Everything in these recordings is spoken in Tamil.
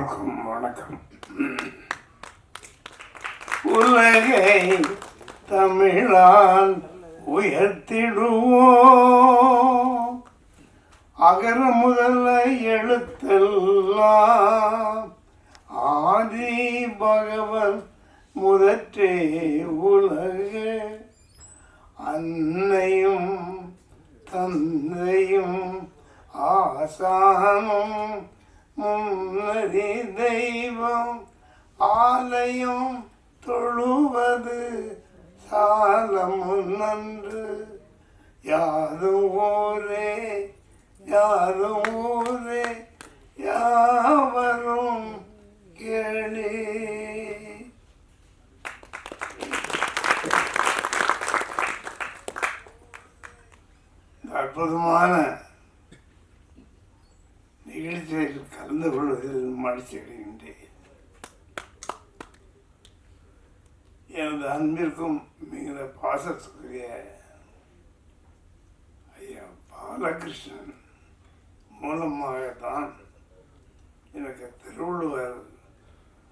எல்லோருக்கும் வணக்கம். உலகை தமிழால் உயர்த்திடுவோம், அகர முதல எழுத்தெல்லாம் ஆதி பகவன் முதற்றே உலக அன்னையும் தந்தையும் ஆசானும் முன்னறி தெய்வம் ஆலயம் தொழுவது சாலமும் நன்று. யாரும் ஊரே யாரும் ஊரே யாவரும் கேளே. அற்புதமான நிகழ்ச்சியில் கலந்து கொள்வதில் மகிழ்ச்சி அடைகின்றேன். எனது அன்பிற்கும் மிகுந்த பாசத்துக்குரிய ஐயா பாலகிருஷ்ணன் மூலமாகத்தான் எனக்கு திருவள்ளுவர்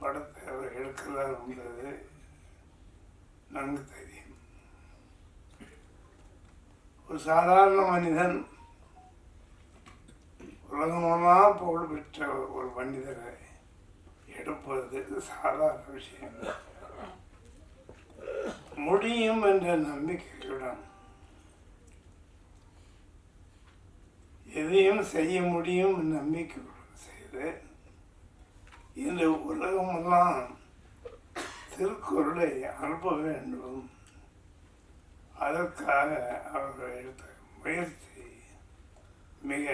படத்தை அவர் எடுக்கிறார் என்பது நன்கு தெரியும். ஒரு சாதாரண மனிதன் உலகமெல்லாம் புகழ் பெற்ற ஒரு மனிதரை எடுப்பது சாதாரண விஷயம். முடியும் என்ற நம்பிக்கையுடன் எதையும் செய்ய முடியும் நம்பிக்கையுடன் செய்து இந்த உலகமெல்லாம் திருக்குறளை அனுப்ப வேண்டும். அதற்காக அவர்கள் எடுத்த முயற்சி மிக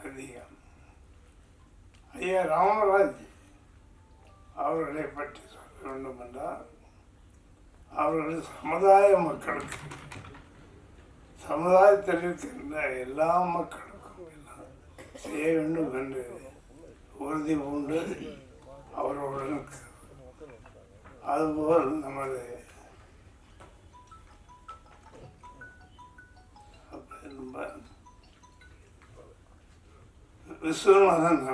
அதிகம். ஐயா ராமராஜ் அவர்களை பற்றி சொல்ல வேண்டும் என்றால், அவர்கள் சமுதாய மக்களுக்கு, சமுதாயத்தில் இருக்கின்ற எல்லா மக்களுக்கும் எல்லாம் செய்ய வேண்டும் என்று உறுதி பூண்டு அவர்களுடன் அதுபோல் நமது விஸ்வநாதன்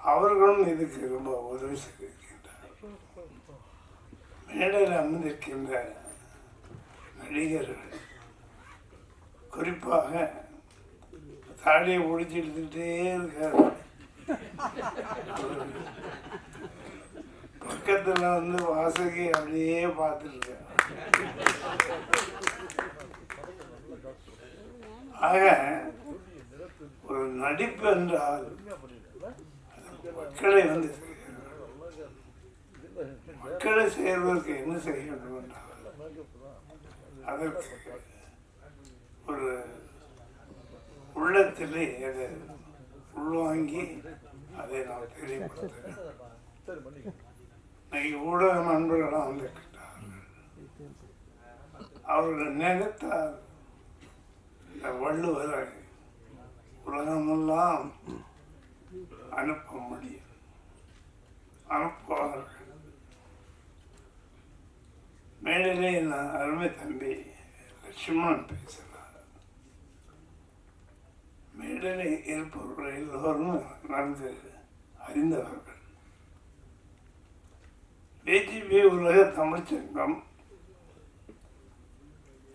அவர்களும் இதுக்கு ரொம்ப உதவி செய்திருக்கின்றார். மேடையில் அமர்ந்திருக்கின்ற நடிகர்கள் குறிப்பாக தாடியை ஒழிச்சு எடுத்துக்கிட்டே இருக்காரு. பக்கத்தில் வாசகி அப்படியே பார்த்துருக்க. ஆக ஒரு நடிப்பு என்றால் மக்களை மக்களை செய்வதற்கு என்ன செய்ய வேண்டும் என்றால் அதற்கு ஒரு உள்ளத்திலே அதை உள்வாங்கி அதை நாம் தெரியப்படுத்த ஊடக நண்பர்களாக வந்திருக்கின்றார்கள். அவர்கள் நினைத்தால் இந்த வள்ளுவரை உலகமெல்லாம் அனுப்ப முடியும், அனுப்புவார்கள். மேடையிலே நான் அருமை தம்பி லட்சுமணன் பேசினார். மேடையில் இருப்பவர்கள் எல்லோரும் நன்கு அறிந்தவர்கள். பிஜேபி உலக தமிழ்ச்சங்கம்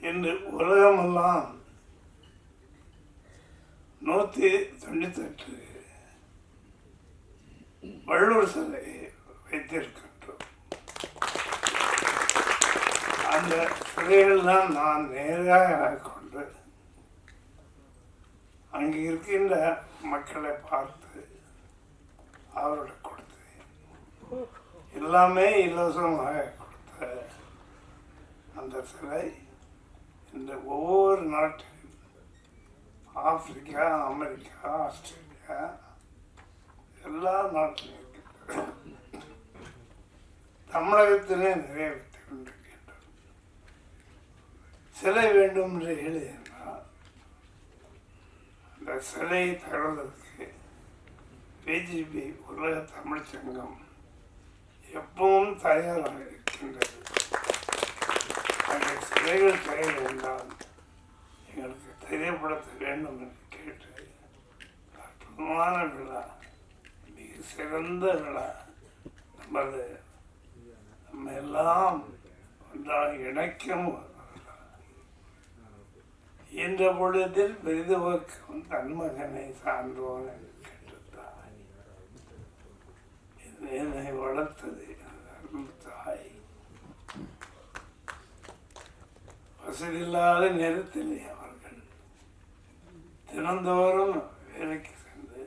என்று உலகமெல்லாம் 198 வள்ளுவர் சிலை வைத்திருக்கின்றோம். அந்த சிலைகள்லாம் நான் நேராக கொண்டு அங்கே இருக்கின்ற மக்களை பார்த்து அவர்களை கொடுத்தேன். எல்லாமே இலவசமாக கொடுத்த அந்த சிலை இந்த ஒவ்வொரு நாட்டிலும், ஆப்பிரிக்கா, அமெரிக்கா, ஆஸ்திரேலியா, எல்லா நாட்டிலும் இருக்கின்றன. தமிழகத்திலே நிறைய வைத்து கொண்டிருக்கின்றன. சிலை வேண்டும் என்று எழுதினால் அந்த சிலையை தருவதற்கு பிஜேபி உலக தமிழ்ச்சங்கம் எப்பவும் தயாராக இருக்கின்றது. அந்த சிலைகள் தேவை என்றால் எங்களுக்கு தெரியப்படுத்த வேண்டும் என்று கேட்டு அற்புதமான விழா மிக சிறந்த விழா. நம்ம எல்லாம் ஒன்றாக இணைக்கும் என்ற பொழுதில் பெரிதவர்க்கும் தன் மகனை சான்றோன் கேட்டுத்தான் என்னை வளர்த்தது தாய். வசதியில்லாத நேரத்தில் அவர்கள் தினந்தோறும் வேலைக்கு சென்று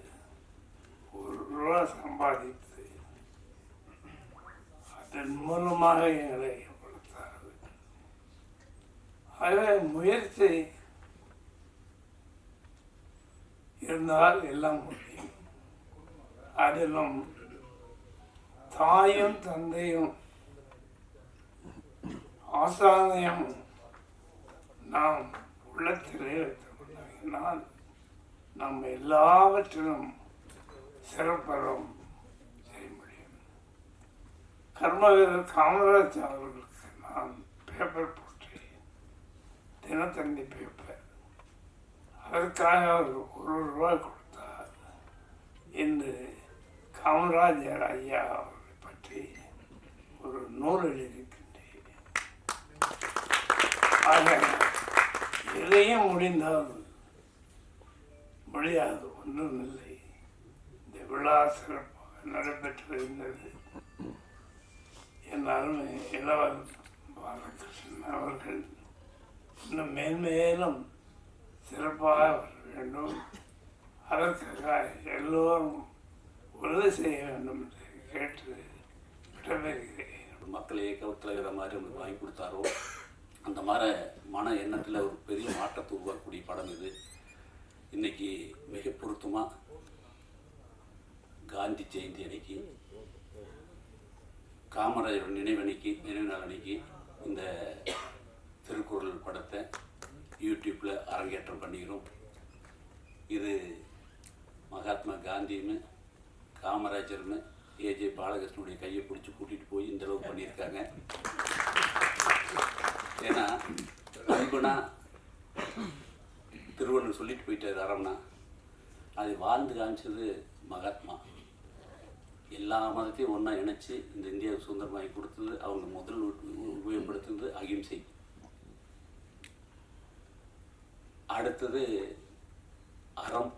₹1 சம்பாதித்து அதன் மூலமாக எங்களை வளர்த்தார்கள். ஆகவே முயற்சி இருந்தால் எல்லாம் முடியும். அதிலும் தாயும் தந்தையும் ஆசானியம் நாம் உள்ளத்திலே வைத்துக்கொண்டால் நாம் எல்லாவற்றிலும் சிறப்பறம் செய்ய முடியும். கர்மவீரர் காமராஜ் அவர்களுக்கு நான் பேப்பர் போட்டு தினத்தந்தி பேப்பர் அதற்காக அவர் ₹1 கொடுத்தார். இன்று காமராஜர் ஐயா அவர்களை பற்றி ஒரு நூல் எழுதியிருக்கின்றேன். ஆக எதையும் முடிந்தால் முடியாது ஒன்றும் இல்லை. இந்த விழா சிறப்பாக நடைபெற்று இருந்தது. என் அருமை இளவல் பாலகிருஷ்ணன் அவர்கள் இன்னும் மேன்மேலும் சிறப்பாக வர வேண்டும். அதற்காக எல்லோரும் உறுதி செய்ய வேண்டும் என்று கேட்டு விடைபெறுகிறேன். மக்கள் இயக்கத்தில் இருக்கிற மாதிரி நமக்கு வாங்கி கொடுத்தாரோ அந்த மாதிரி மன எண்ணத்தில் ஒரு பெரிய மாற்றத்தை உருவாக்கக்கூடிய படம் இது. இன்னைக்கு மிக பொருத்தமாக காந்தி ஜெயந்தி அன்னைக்கு, காமராஜரோட நினைவு நாள் அன்னைக்கு இந்த திருக்குறள் படத்தை யூடியூப்பில் அரங்கேற்றம் பண்ணிக்கிறோம். இது மகாத்மா காந்தின்னு காமராஜர்னு ஏஜே பாலகிருஷ்ணனுடைய கையை பிடிச்சி கூட்டிகிட்டு போய் இந்த அளவு பண்ணியிருக்காங்க. ஏன்னா அன்புனா திருவள்ளுவர் சொல்லிட்டு போயிட்டார் அறம்னா, அதை வாழ்ந்து காமிச்சது மகாத்மா. எல்லா மதத்தையும் ஒன்றா இணைச்சி இந்த இந்தியாவுக்கு சுதந்திரமாகி கொடுத்தது, அவங்க முதல் உபயோகப்படுத்துறது அகிம்சை. அடுத்தது அறம்,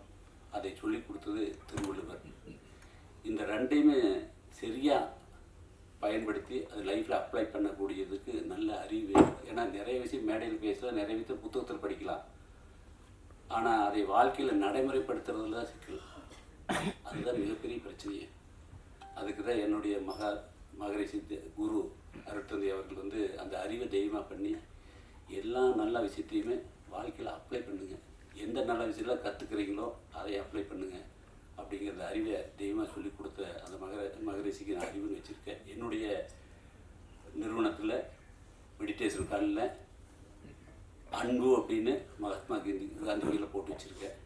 அதை சொல்லி கொடுத்தது திருவள்ளுவர். இந்த ரெண்டையுமே சரியாக பயன்படுத்தி அது லைஃப்பில் அப்ளை பண்ணக்கூடியதுக்கு நல்ல அறிவு. ஏன்னா நிறைய விஷயம் மேடையில் பேசலாம், நிறைய விஷயம் புத்தகத்தில் படிக்கலாம், ஆனால் அதை வாழ்க்கையில் நடைமுறைப்படுத்துறதுல தான் சிக்கல். அதுதான் மிகப்பெரிய பிரச்சனையே. அதுக்கு தான் என்னுடைய மகரிஷி குரு அருட்தந்தை அவர்கள் அந்த அறிவை தெய்வமாக பண்ணி எல்லா நல்ல விஷயத்தையுமே வாழ்க்கையில் அப்ளை பண்ணுங்கள். எந்த நல்ல விஷயத்தில் கற்றுக்கிறீங்களோ அதை அப்ளை பண்ணுங்கள் அப்படிங்கிறத அறிவை தெய்வமாக சொல்லி கொடுத்த அந்த மகரிஷிக்கு நான் அறிவுன்னு வச்சுருக்கேன். என்னுடைய நிறுவனத்தில் மெடிடேஷன் காலில் அன்பு அப்படின்னு மகாத்மா காந்தி கீழே போட்டு வச்சுருக்கேன்,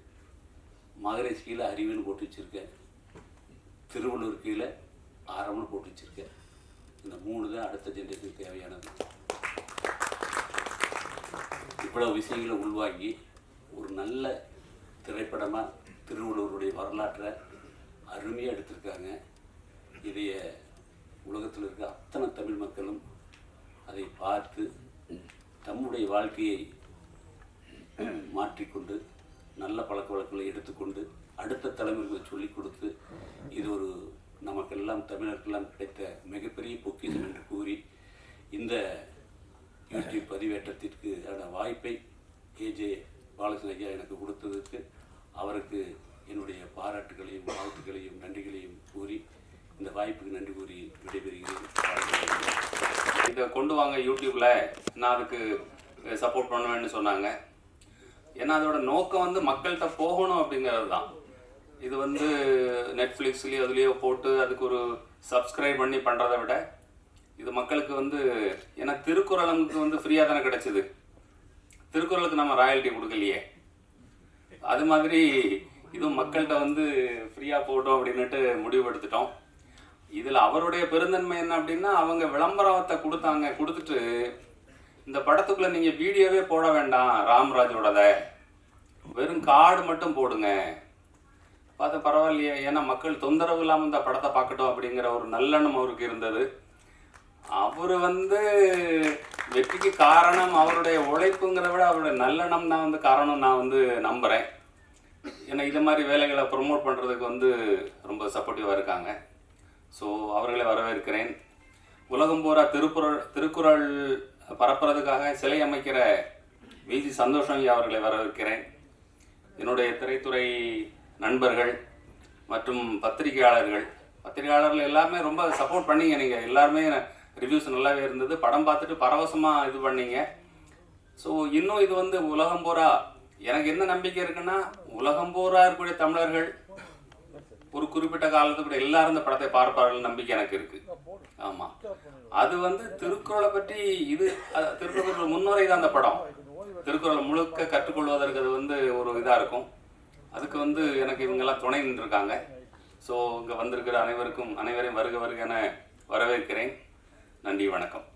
மகரிஷி கீழே அறிவுன்னு போட்டு வச்சுருக்கேன், திருவள்ளுவர் கீழே ஆரம்னு போட்டு வச்சுருக்கேன். இந்த 3 தான் அடுத்த ஜென்ரேஷனுக்கு தேவையானது. இவ்வளவு விஷயங்களை உள்வாங்கி ஒரு நல்ல திரைப்படமாக திருவள்ளுவருடைய வரலாற்றை அருமையாக எடுத்திருக்காங்க. இதைய உலகத்தில் இருக்க அத்தனை தமிழ் மக்களும் அதை பார்த்து தம்முடைய வாழ்க்கையை மாற்றிக்கொண்டு நல்ல பழக்க வழக்கங்களை எடுத்துக்கொண்டு அடுத்த தலைமுறைகளை சொல்லிக் கொடுத்து இது ஒரு நமக்கெல்லாம் தமிழருக்கெல்லாம் கிடைத்த மிகப்பெரிய பொக்கிஷம் என்று கூறி இந்த யூடியூப் பதிவேற்றத்திற்கான வாய்ப்பை ஏஜே பாலகிருஷ்ணன் ஐயா எனக்கு கொடுத்ததற்கு அவருக்கு என்னுடைய பாராட்டுகளையும் வாழ்த்துக்களையும் நன்றிகளையும் கூறி இந்த வாய்ப்புக்கு நன்றி கூறி விடைபெறுகிறேன். இதை கொண்டு வாங்க யூடியூப்பில், நான் அதுக்கு சப்போர்ட் பண்ணுவேன்னு சொன்னாங்க. ஏன்னா அதோட நோக்கம் மக்கள்கிட்ட போகணும் அப்படிங்கிறது தான். இது நெட்ஃப்ளிக்ஸ்லேயோ அதுலேயோ போட்டு அதுக்கு ஒரு சப்ஸ்கிரைப் பண்ணி பண்ணுறதை விட இது மக்களுக்கு ஏன்னா திருக்குறள் நமக்கு ஃப்ரீயாக தானே கிடச்சிது. திருக்குறளுக்கு நம்ம ராயல்ட்டி கொடுக்கலையே. அது மாதிரி இதுவும் மக்கள்கிட்ட ஃப்ரீயாக போட்டோம் அப்படின்னுட்டு முடிவெடுத்துட்டோம். இதில் அவருடைய பெருந்தன்மை என்ன அப்படின்னா, அவங்க விளம்பரத்தை கொடுத்துட்டு இந்த படத்துக்குள்ளே நீங்கள் வீடியோவே போட வேண்டாம் ராம்ராஜோடத, வெறும் கார்டு மட்டும் போடுங்க, பார்த்தா பரவாயில்லையே, ஏன்னா மக்கள் தொந்தரவு இல்லாமல் இந்த படத்தை பார்க்கட்டும் அப்படிங்கிற ஒரு நல்லெண்ணம் அவருக்கு இருந்தது. அவர் வந்து வெற்றிக்கு காரணம் அவருடைய உழைப்புங்கிறத விட அவருடைய நல்லெண்ணம் தான் வந்து காரணம் நான் வந்து நம்புகிறேன். ஏன்னா இது மாதிரி வேலைகளை ப்ரொமோட் பண்ணுறதுக்கு வந்து ரொம்ப சப்போர்ட்டிவாக இருக்காங்க. ஸோ அவர்களை வரவேற்கிறேன். உலகம் பூரா திருக்குறள் பரப்புறதுக்காக சிலை அமைக்கிற விஜி சந்தோஷம் ஐயா அவர்களை வரவேற்கிறேன். என்னுடைய திரைத்துறை நண்பர்கள் மற்றும் பத்திரிகையாளர்கள் எல்லாமே ரொம்ப சப்போர்ட் பண்ணீங்க. நீங்கள் எல்லாருமே ரிவ்யூஸ் நல்லாவே இருந்தது. படம் பார்த்துட்டு பரவசமாக இது பண்ணீங்க. ஸோ இன்னும் இது வந்து உலகம் பூரா எனக்கு என்ன நம்பிக்கை இருக்குன்னா, உலகம் பூரா இருக்கக்கூடிய தமிழர்கள் ஒரு குறிப்பிட்ட காலத்துக்கு எல்லாரும் இந்த படத்தை பார்ப்பார்கள் நம்பிக்கை எனக்கு இருக்கு. ஆமாம், அது வந்து திருக்குறளை பற்றி இது திருக்குறள் முன்னுரை தான் அந்த படம். திருக்குறளை முழுக்க கற்றுக்கொள்வதற்கு அது வந்து ஒரு இதாக இருக்கும். அதுக்கு வந்து எனக்கு இவங்கெல்லாம் துணை நின்றுருக்காங்க. ஸோ இங்கே வந்திருக்கிற அனைவரையும் வருக வருக என வரவேற்கிறேன். நன்றி, வணக்கம்.